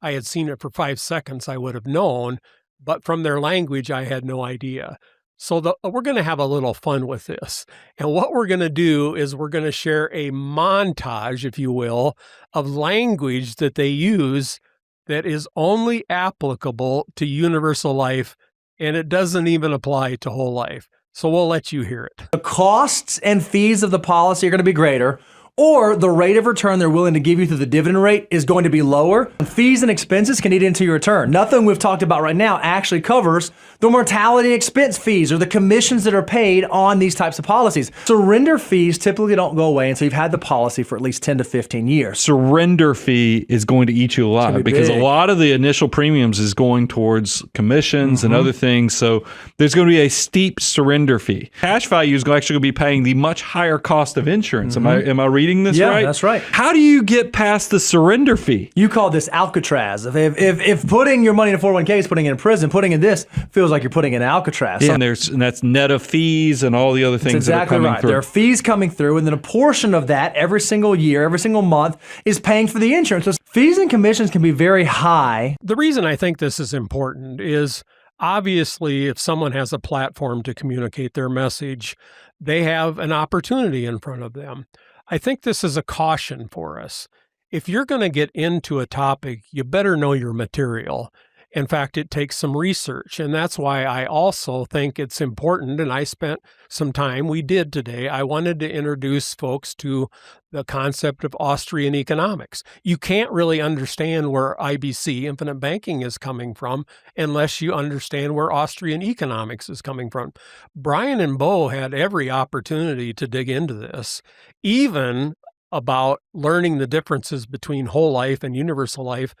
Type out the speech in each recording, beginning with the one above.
I had seen it for 5 seconds, I would have known, but from their language, I had no idea. So we're going to have a little fun with this. And what we're going to do is we're going to share a montage, if you will, of language that they use that is only applicable to universal life, and it doesn't even apply to whole life. So we'll let you hear it. The costs and fees of the policy are going to be greater, or the rate of return they're willing to give you through the dividend rate is going to be lower. Fees and expenses can eat into your return. Nothing we've talked about right now actually covers the mortality expense fees or the commissions that are paid on these types of policies. Surrender fees typically don't go away until you've had the policy for at least 10 to 15 years. Surrender fee is going to eat you alive because a lot of the initial premiums is going towards commissions and other things. So there's going to be a steep surrender fee. Cash value is actually going to be paying the much higher cost of insurance. Am I reading this right? Yeah, that's right. How do you get past the surrender fee? You call this Alcatraz. If putting your money in a 401k is putting it in prison, putting in this feels like you're putting in Alcatraz. Yeah, and that's net of fees and all the other things that are coming through. There are fees coming through, and then a portion of that every single year, every single month is paying for the insurance. So fees and commissions can be very high. The reason I think this is important is obviously if someone has a platform to communicate their message, they have an opportunity in front of them. I think this is a caution for us. If you're going to get into a topic, you better know your material. In fact, it takes some research, and that's why I also think it's important, and I spent some time, we did today, I wanted to introduce folks to the concept of Austrian Economics. You can't really understand where IBC, infinite banking, is coming from unless you understand where Austrian Economics is coming from. Brian and Bo had every opportunity to dig into this, even about learning the differences between whole life and universal life,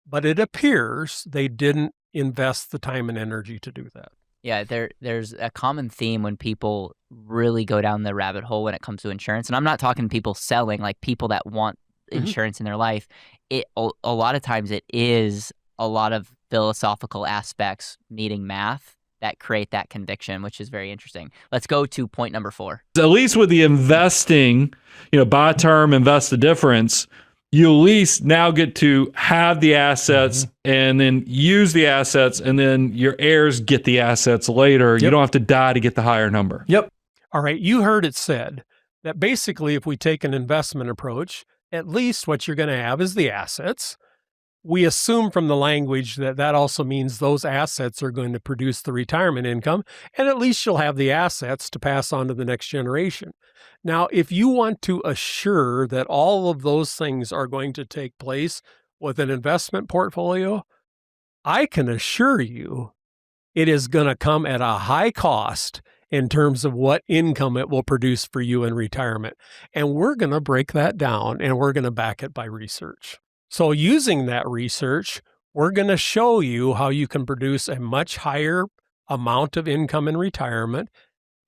but it appears they didn't invest the time and energy to do that. Yeah, there's a common theme when people really go down the rabbit hole when it comes to insurance. And I'm not talking people selling, like people that want insurance in their life. A lot of times it is a lot of philosophical aspects meeting math that create that conviction, which is very interesting. Let's go to point number 4. At least with the investing, buy term, invest the difference, you at least now get to have the assets and then use the assets, and then your heirs get the assets later. Yep. You don't have to die to get the higher number. Yep. All right. You heard it said that basically if we take an investment approach, at least what you're going to have is the assets. We assume from the language that that also means those assets are going to produce the retirement income, and at least you'll have the assets to pass on to the next generation. Now, if you want to assure that all of those things are going to take place with an investment portfolio, I can assure you it is going to come at a high cost in terms of what income it will produce for you in retirement. And we're going to break that down, and we're going to back it by research. So using that research, we're going to show you how you can produce a much higher amount of income in retirement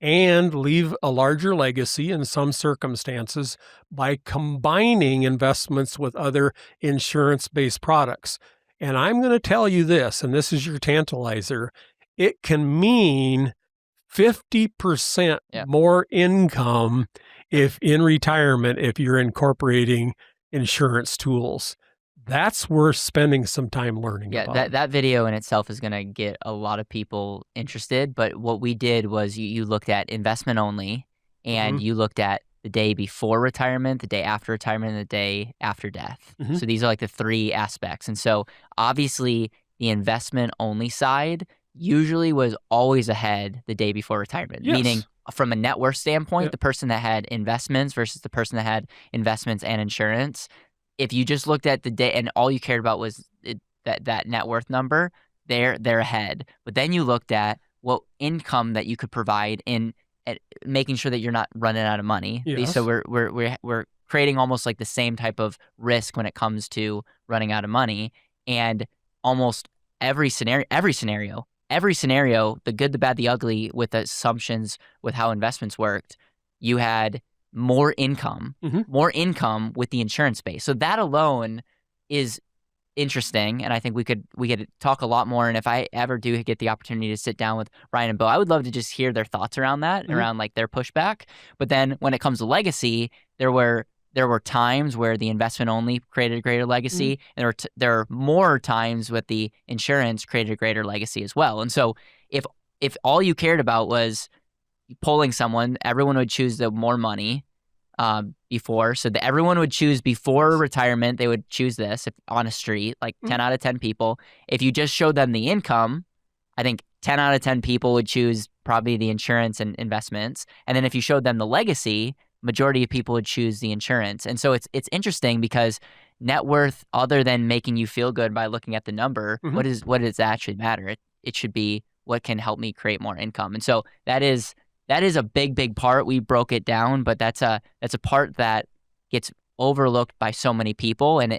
and leave a larger legacy in some circumstances by combining investments with other insurance-based products. And I'm going to tell you this, and this is your tantalizer, it can mean 50% more income if in retirement if you're incorporating insurance tools. That's worth spending some time learning about. Yeah, that video in itself is going to get a lot of people interested. But what we did was you looked at investment only, and you looked at the day before retirement, the day after retirement, and the day after death. So these are like the 3 aspects. And so obviously the investment only side usually was always ahead the day before retirement, meaning from a net worth standpoint, the person that had investments versus the person that had investments and insurance, if you just looked at the day and all you cared about was that net worth number, they're ahead. But then you looked at what income that you could provide in making sure that you're not running out of money. So we're creating almost like the same type of risk when it comes to running out of money. And almost every scenario, the good, the bad, the ugly, with the assumptions with how investments worked, you had more income with the insurance space. So that alone is interesting, and I think we could talk a lot more. And if I ever do get the opportunity to sit down with Ryan and Bo, I would love to just hear their thoughts around that, around like their pushback. But then when it comes to legacy, there were there were times where the investment only created a greater legacy, and there are more times with the insurance created a greater legacy as well. And so if all you cared about was polling someone, everyone would choose the more money before. So that everyone would choose before retirement, they would choose this if on a street, like 10 out of 10 people. If you just showed them the income, I think 10 out of 10 people would choose probably the insurance and investments. And then if you showed them the legacy, majority of people would choose the insurance. And so it's interesting because net worth, other than making you feel good by looking at the number, what does actually matter? It should be what can help me create more income. And so that is a big part. We broke it down, but that's a part that gets overlooked by so many people, and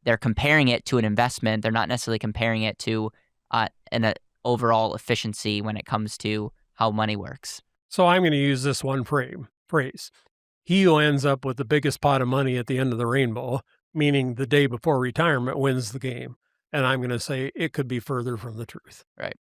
they're comparing it to an investment. They're not necessarily comparing it to an overall efficiency when it comes to how money works. So I'm going to use this one phrase. He who ends up with the biggest pot of money at the end of the rainbow, meaning the day before retirement, wins the game. And I'm going to say it could be further from the truth. Right.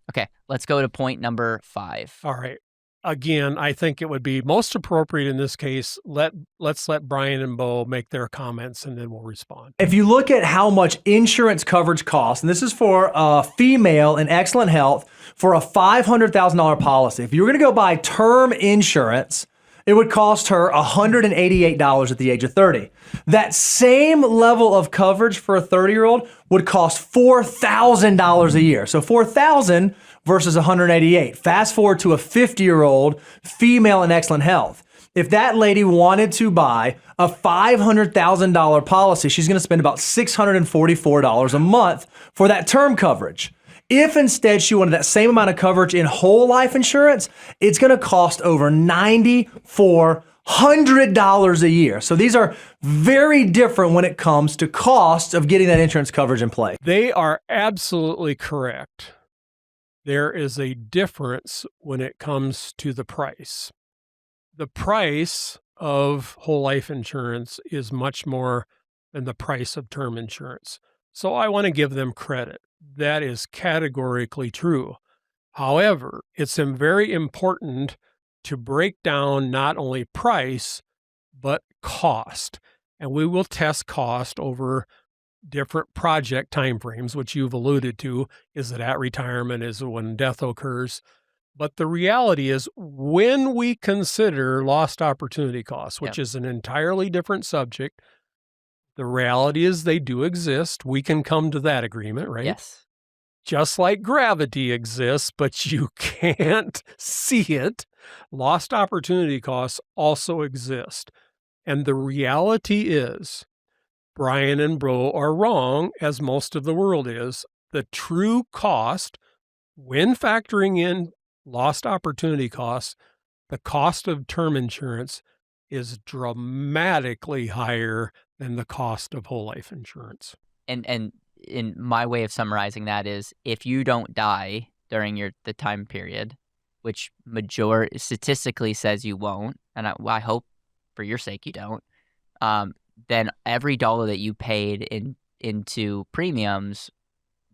Okay, let's go to point number 5. All right. Again, I think it would be most appropriate in this case, let's let Brian and Bo make their comments and then we'll respond. If you look at how much insurance coverage costs, and this is for a female in excellent health for a $500,000 policy. If you were going to go buy term insurance, it would cost her $188 at the age of 30. That same level of coverage for a 30-year-old would cost $4,000 a year. So $4,000 versus $188. Fast forward to a 50-year-old female in excellent health. If that lady wanted to buy a $500,000 policy, she's going to spend about $644 a month for that term coverage. If instead she wanted that same amount of coverage in whole life insurance, it's going to cost over $9,400 a year. So these are very different when it comes to costs of getting that insurance coverage in place. They are absolutely correct. There is a difference when it comes to the price. The price of whole life insurance is much more than the price of term insurance. So I want to give them credit. That is categorically true. However, it's very important to break down not only price, but cost. And we will test cost over different project timeframes, which you've alluded to. Is it at retirement? Is it when death occurs? But the reality is when we consider lost opportunity costs, which is an entirely different subject, the reality is they do exist. We can come to that agreement, right? Yes. Just like gravity exists, but you can't see it, lost opportunity costs also exist. And the reality is, Brian and Bro are wrong, as most of the world is. The true cost, when factoring in lost opportunity costs, the cost of term insurance is dramatically higher than the cost of whole life insurance. And in my way of summarizing that is, if you don't die during the time period, which statistically says you won't, and I hope for your sake you don't, then every dollar that you paid into premiums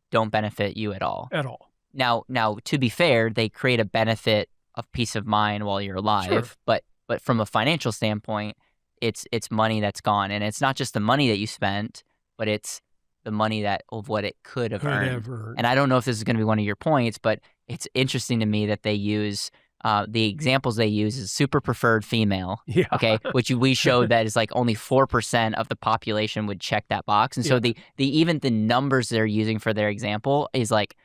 don't benefit you at all. At all. Now, to be fair, they create a benefit of peace of mind while you're alive, Sure. but from a financial standpoint, it's money that's gone, and it's not just the money that you spent, but it's the money of what it could have earned. And I don't know if this is going to be one of your points, but it's interesting to me that they use the examples they use is super preferred female. Yeah. Okay, which we showed that is like only 4% of the population would check that box, and so even the numbers they're using for their example is like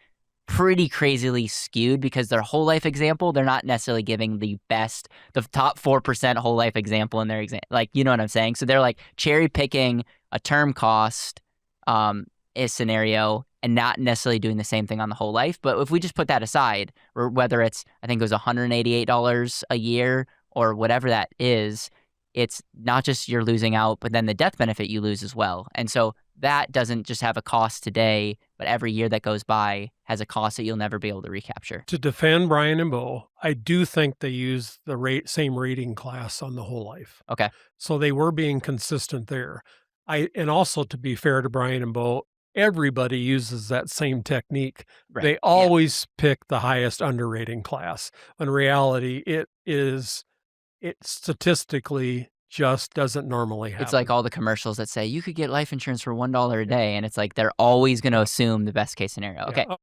pretty crazily skewed because their whole life example, they're not necessarily giving the top 4% whole life example in their example. Like, you know what I'm saying? So they're like cherry picking a term cost scenario and not necessarily doing the same thing on the whole life. But if we just put that aside, or whether it's, I think it was $188 a year or whatever that is, it's not just you're losing out, but then the death benefit you lose as well. And so that doesn't just have a cost today, but every year that goes by has a cost that you'll never be able to recapture. To defend Brian and Bo, I do think they use the same rating class on the whole life. Okay. So they were being consistent there. And also, to be fair to Brian and Bo, everybody uses that same technique. Right. They always pick the highest underrating class. In reality, it statistically just doesn't normally happen. It's like all the commercials that say you could get life insurance for $1 a day, and it's like they're always going to assume the best case scenario. Yeah. Okay.